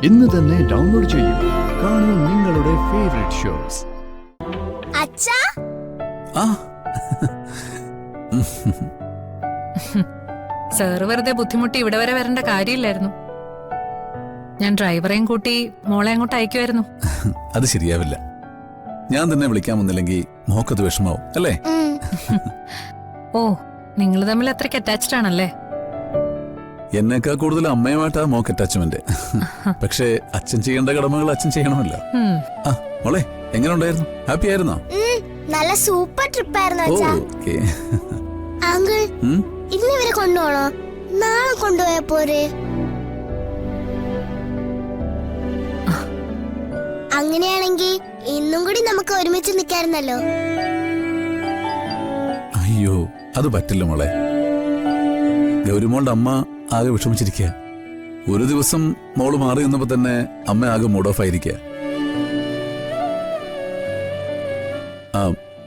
ഇന്ന് തന്നെ ഡൗൺലോഡ് ചെയ്യൂ. കാണൂ നിങ്ങളുടെ ഫേവറേറ്റ് ഷോസ്. അച്ഛാ സാറ് വെറുതെ ബുദ്ധിമുട്ടി ഇവിടെ വരെ വരേണ്ട കാര്യമില്ലായിരുന്നു. ഞാൻ ഡ്രൈവറെയും കൂട്ടി മോളെ അങ്ങോട്ട് അയക്കുമായിരുന്നു. അത് ശരിയാവില്ല. ഞാൻ തന്നെ വിളിക്കാൻ വന്നില്ലെങ്കിൽ മോക്കത് വിഷമാവും അല്ലേ? ഓ, നിങ്ങൾ തമ്മിൽ അത്രയ്ക്ക് അറ്റാച്ച്ഡ് ആണല്ലേ? എന്നേക്കാൾ കൂടുതൽ അമ്മയുമായിട്ടാ മോക്ക് അറ്റാച്ച്മെന്റ്. പക്ഷേ അച്ഛൻ ചെയ്യേണ്ട കടമകൾ അച്ഛൻ ചെയ്യണമല്ലോ. മോളെ എങ്ങനെ ഉണ്ടായിരുന്നു? ഹാപ്പി ആയിരുന്നോ? നല്ല സൂപ്പർ ട്രിപ്പ് ആയിരുന്നു അച്ഛാ. ഓക്കേ. അങ്കിൾ, ഇന്ന് ഇവരെ കൊണ്ടുപോണോ? നാളെ കൊണ്ടുപോയാ പോരെ? അങ്ങനെയാണെങ്കിൽ ഇന്നും കൂടി നമുക്ക് ഒരുമിച്ച് നിൽക്കാറുന്നല്ലോ. അയ്യോ, അത് പറ്റില്ല മോളെ. ഗൗരിമോളുടെ അമ്മ ആകെ വിഷമിച്ചിരിക്കുക. ഒരു ദിവസം മോള് മാറി നിന്നപ്പോ തന്നെ അമ്മ ആകെ മൂഡ് ഓഫ് ആയിരിക്കുക.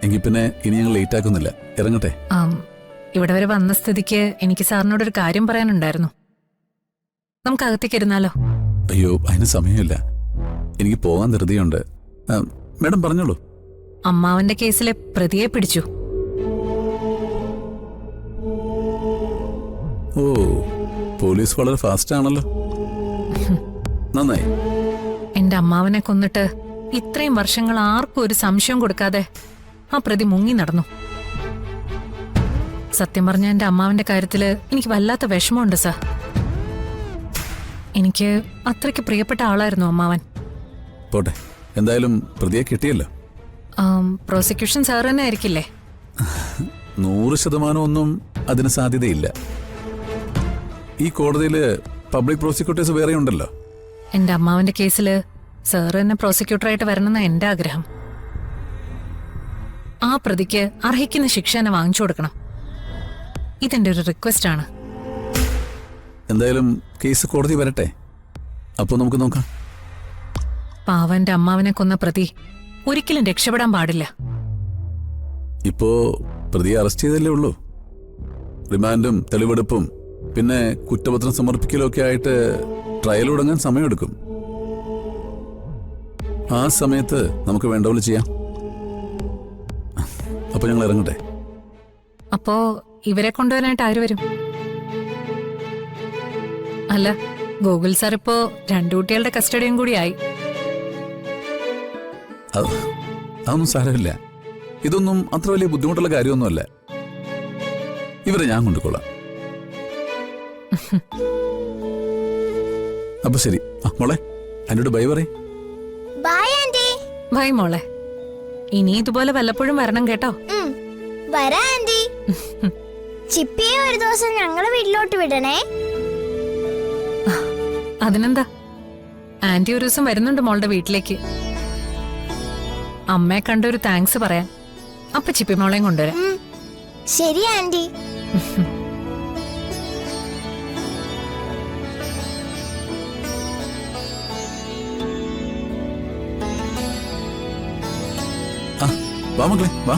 എങ്കിൽ പിന്നെ ഇനി ഞങ്ങൾ ലേറ്റ് ആക്കുന്നില്ല, ഇറങ്ങട്ടെ. ഇവിടെ വരെ വന്ന സ്ഥിതിക്ക് എനിക്ക് സാറിനോട് ഒരു കാര്യം പറയാനുണ്ടായിരുന്നു. നമുക്ക് അകത്തേക്ക് ഇരുന്നാലോ? അയ്യോ, അതിന് സമയമില്ല. എനിക്ക് പോകാൻ ധൃതിയുണ്ട്. മാഡം പറഞ്ഞോളൂ. അമ്മാവന്റെ കേസിലെ പ്രതിയെ പിടിച്ചു. ഓ, പോലീസ് വളരെ ഫാസ്റ്റ് ആണല്ലോ. നന്നായി. എന്റെ അമ്മാവനെ കൊന്നിട്ട് ഇത്രയും വർഷങ്ങൾ ആർക്കും ഒരു സംശയം കൊടുക്കാതെ ആ പ്രതി മുങ്ങി നടന്നു. സത്യം പറഞ്ഞ എന്റെ അമ്മാവന്റെ കാര്യത്തില് എനിക്ക് വല്ലാത്ത വിഷമമുണ്ട് സാർ. എനിക്ക് അത്രയ്ക്ക് പ്രിയപ്പെട്ട ആളായിരുന്നു അമ്മാവൻ. പോട്ടെ, എന്തായാലും പ്രതിയെ കിട്ടിയല്ലോ. പ്രോസിക്യൂഷൻ സാർ തന്നെ ആയിരിക്കില്ലേ? 100% ഒന്നും അതിന് സാധ്യതയില്ല. ഈ കോടതിയില് പബ്ലിക് പ്രോസിക്യൂട്ടേഴ്സ് വേറെ ഉണ്ടല്ലോ. എന്റെ അമ്മാവന്റെ കേസില് സാർ തന്നെ പ്രോസിക്യൂട്ടറായിട്ട് വരണമെന്ന എന്റെ ആഗ്രഹം. ആ പ്രതിക്ക് അർഹിക്കുന്ന ശിക്ഷ എന്നെ വാങ്ങിച്ചു കൊടുക്കണം. ഇതെന്റെ ഒരു റിക്വസ്റ്റ് ആണ്. എന്തായാലും കേസ് കോടതി വരട്ടെ, അപ്പൊ നമുക്ക് നോക്കാം. പാവന്റെ അമ്മാവനെ കൊന്ന പ്രതി ഒരിക്കലും രക്ഷപ്പെടാൻ പാടില്ല. ഇപ്പോ പ്രതിയെ അറസ്റ്റ് ചെയ്തല്ലേ ഉള്ളൂ. റിമാൻഡും തെളിവെടുപ്പും പിന്നെ കുറ്റപത്രം സമർപ്പിക്കലും ഒക്കെ ആയിട്ട് ട്രയൽ തുടങ്ങാൻ സമയമെടുക്കും. ആ സമയത്ത് നമുക്ക് വേണ്ട പോലെ ചെയ്യാം. അപ്പൊ ഞങ്ങൾ ഇറങ്ങട്ടെ. അപ്പോ ഇവരെ കൊണ്ടുവരാനായിട്ട് ആര് വരും? അല്ല, ഗൂഗിൾ സാർ ഇപ്പോ 2 കുട്ടികളുടെ കസ്റ്റഡിയും കൂടിയായി. അതൊന്നും സാരമില്ല. ഇതൊന്നും അത്ര വലിയ ബുദ്ധിമുട്ടുള്ള കാര്യമൊന്നുമല്ല. ഇവരെ ഞാൻ കൊണ്ടുകൊള്ളാം. അപ്പൊ ശരി. മോളെ, എന്നോട് ബൈ പറയ്. By anti. ബൈ മോളെ. ഇനി ഇതുപോലെ വല്ലപ്പോഴും വരണം കേട്ടോ. വരാ ആന്റി. ചിപ്പിയെ ഒരു ദിവസം ഞങ്ങളെ വീട്ടിലോട്ട് വിടണേ. അതിനെന്താ, ആന്റി ഒരു ദിവസം വരുന്നുണ്ട് മോളുടെ വീട്ടിലേക്ക്. അമ്മയെ കണ്ടൊരു താങ്ക്സ് പറയാൻ. അപ്പൊ ചിപ്പി മോളെയും കൊണ്ടുവരാം. ശരി ആന്റി. വാ മക്കളെ, വാ.